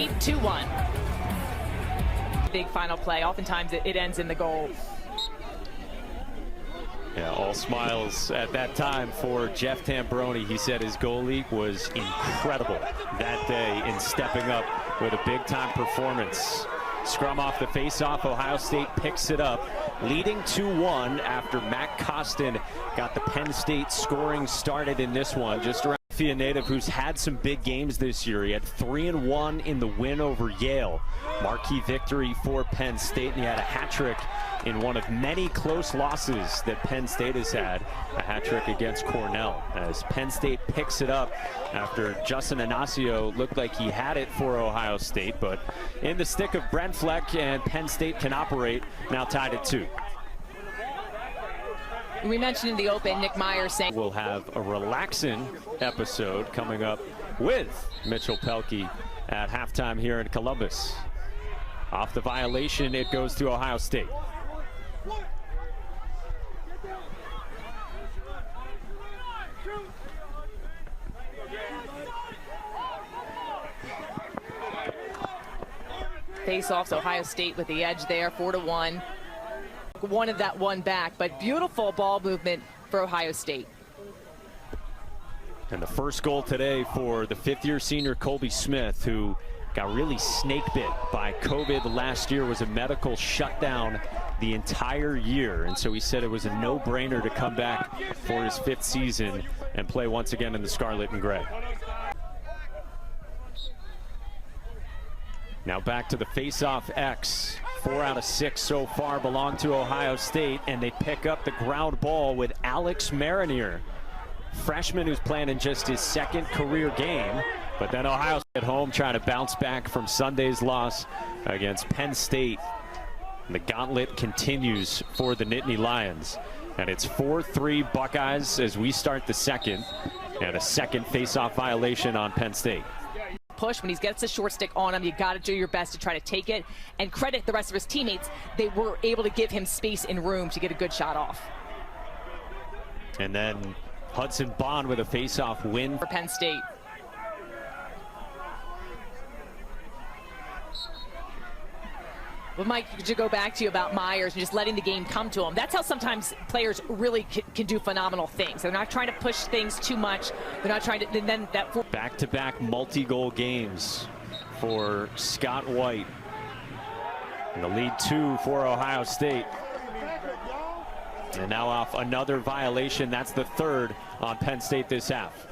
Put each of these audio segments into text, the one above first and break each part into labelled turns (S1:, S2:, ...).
S1: lead 2-1. Big final play. Oftentimes it ends in the goal.
S2: Yeah, all smiles at that time for Jeff Tambroni. He said his goalie was incredible that day in stepping up with a big-time performance. Scrum off the face-off. Ohio State picks it up, leading 2-1 after Matt Costin got the Penn State scoring started in this one. Just around Philadelphia native, who's had some big games this year. He had 3-1 in the win over Yale. Marquee victory for Penn State, and he had a hat trick in one of many close losses that Penn State has had, a hat trick against Cornell, as Penn State picks it up after Justin Inacio looked like he had it for Ohio State, but in the stick of Brent Fleck, and Penn State can operate, now tied at 2.
S1: We mentioned in the open, Nick Myers saying
S2: we'll have a relaxing episode coming up with Mitchell Pelkey at halftime here in Columbus. Off the violation, it goes to Ohio State.
S1: Faceoffs, Ohio State with the edge there, 4-1. Wanted that one back, but beautiful ball movement for Ohio State.
S2: And the first goal today for the fifth-year senior Colby Smith, who got really snake bit by COVID last year, was a medical shutdown the entire year. And so he said it was a no-brainer to come back for his 5th season and play once again in the scarlet and gray. Now back to the face-off X. 4 out of 6 so far belong to Ohio State, and they pick up the ground ball with Alex Marinier, freshman who's playing in just his 2nd career game. But then Ohio State at home trying to bounce back from Sunday's loss against Penn State. And the gauntlet continues for the Nittany Lions. And it's 4-3 Buckeyes as we start the second, and a second face-off violation on Penn State.
S1: Push when he gets the short stick on him, you got to do your best to try to take it and credit the rest of his teammates. They were able to give him space and room to get a good shot off.
S2: And then Hudson Bohn with a face-off win
S1: for Penn State. Well, Mike, to go back to you about Myers and just letting the game come to him. That's how sometimes players really can do phenomenal things. They're not trying to push things too much. They're not trying to, and then that
S2: back-to-back multi-goal games for Scott White. And the lead 2 for Ohio State. And now off another violation. That's the 3rd on Penn State this half.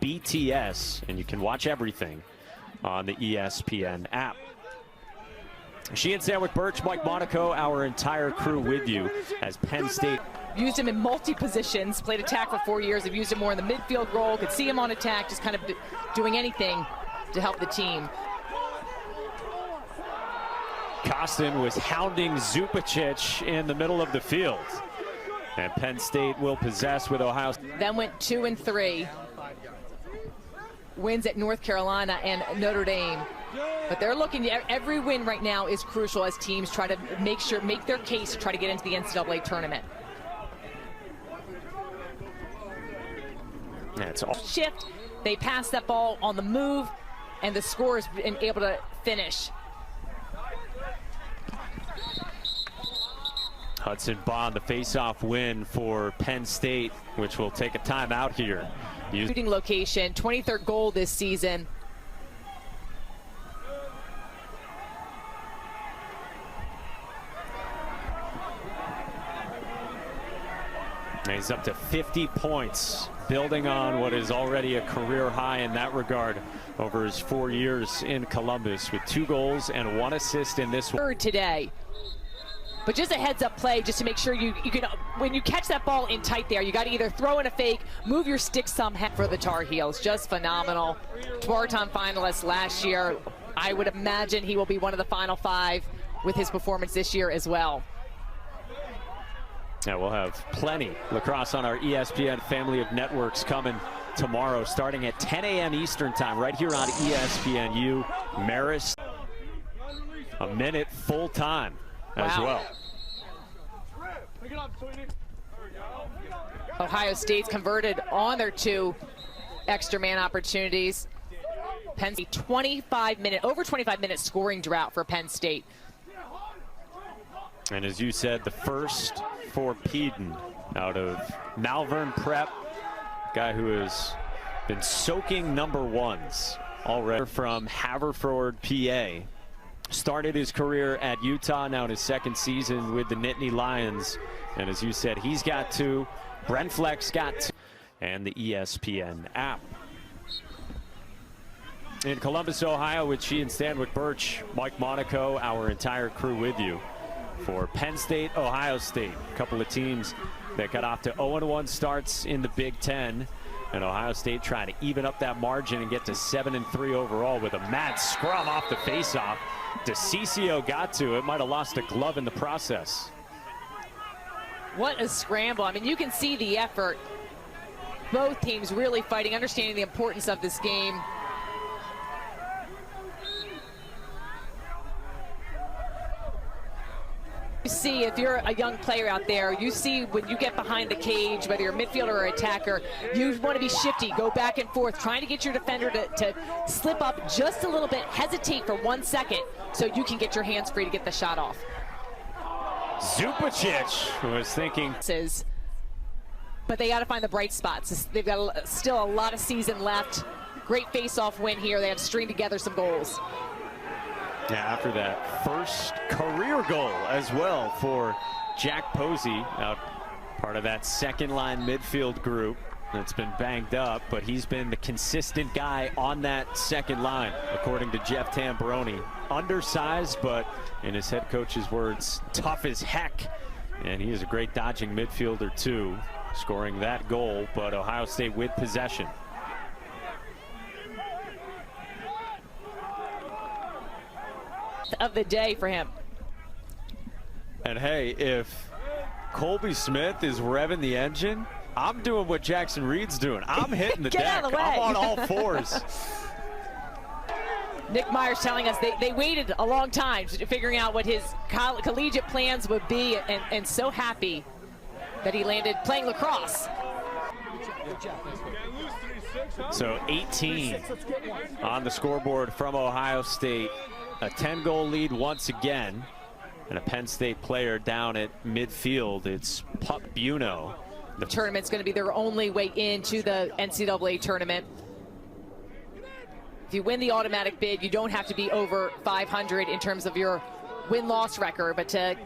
S2: BTS, and you can watch everything on the ESPN app. She and Sandwich Birch, Mike Monaco, our entire crew with you as Penn State.
S1: Used him in multi-positions, played attack for 4 years. Have used him more in the midfield role, could see him on attack, just kind of doing anything to help the team.
S2: Costin was hounding Zupicic in the middle of the field. And Penn State will possess with Ohio State.
S1: Then went 2-3. Wins at North Carolina and Notre Dame. But they're looking, every win right now is crucial as teams try to make their case to try to get into the NCAA tournament.
S2: Yeah, it's all
S1: shift. They pass that ball on the move, and the scorer is able to finish.
S2: Hudson Bohn, the face-off win for Penn State, which will take a timeout here.
S1: Shooting location, 23rd goal this season.
S2: And he's up to 50 points, building on what is already a career high in that regard over his 4 years in Columbus, with 2 goals and 1 assist in this one.
S1: Today. But just a heads-up play, just to make sure you can, when you catch that ball in tight there, you got to either throw in a fake, move your stick somehow for the Tar Heels. Just phenomenal. Tewaaraton finalist last year. I would imagine he will be one of the final 5 with his performance this year as well.
S2: Yeah, we'll have plenty lacrosse on our ESPN family of networks coming tomorrow, starting at 10 a.m. Eastern time, right here on ESPNU. Marist, a minute full time. As well.
S1: Ohio State's converted on their 2 extra man opportunities. Penn State over 25 minute scoring drought for Penn State.
S2: And as you said, the first for Peden out of Malvern Prep, guy who has been soaking number ones already from Haverford, PA. Started his career at Utah, now in his second season with the Nittany Lions. And as you said, he's got 2. Brent Fleck's got 2. And the ESPN app. In Columbus, Ohio, with she and Stanwick Birch, Mike Monaco, our entire crew with you for Penn State, Ohio State. A couple of teams that got off to 0-1 starts in the Big Ten. And Ohio State trying to even up that margin and get to 7-3 overall with a mad scrum off the faceoff. Inacio got to it, might have lost a glove in the process.
S1: What a scramble. I mean, you can see the effort. Both teams really fighting, understanding the importance of this game. You see, if you're a young player out there, you see when you get behind the cage, whether you're a midfielder or attacker, you want to be shifty, go back and forth, trying to get your defender to slip up just a little bit, hesitate for 1 second, so you can get your hands free to get the shot off.
S2: Zupicic was thinking.
S1: But they got to find the bright spots. They've got still a lot of season left. Great face-off win here. They have to string together some goals.
S2: Yeah, after that first career goal as well for Jack Posey, out part of that second line midfield group that's been banged up, but he's been the consistent guy on that second line, according to Jeff Tambroni. Undersized, but in his head coach's words, tough as heck. And he is a great dodging midfielder too, scoring that goal, but Ohio State with possession.
S1: Of the day for him.
S2: And hey, if Colby Smith is revving the engine, I'm doing what Jackson Reed's doing. I'm hitting the
S1: Get
S2: deck.
S1: out of the way.
S2: I'm on all fours.
S1: Nick Myers telling us they waited a long time figuring out what his collegiate plans would be, and so happy that he landed playing lacrosse.
S2: So 18 on the scoreboard from Ohio State. A 10-goal lead once again, and a Penn State player down at midfield. It's Pup Buno.
S1: The tournament's going to be their only way into the NCAA tournament. If you win the automatic bid, you don't have to be over 500 in terms of your win-loss record, but to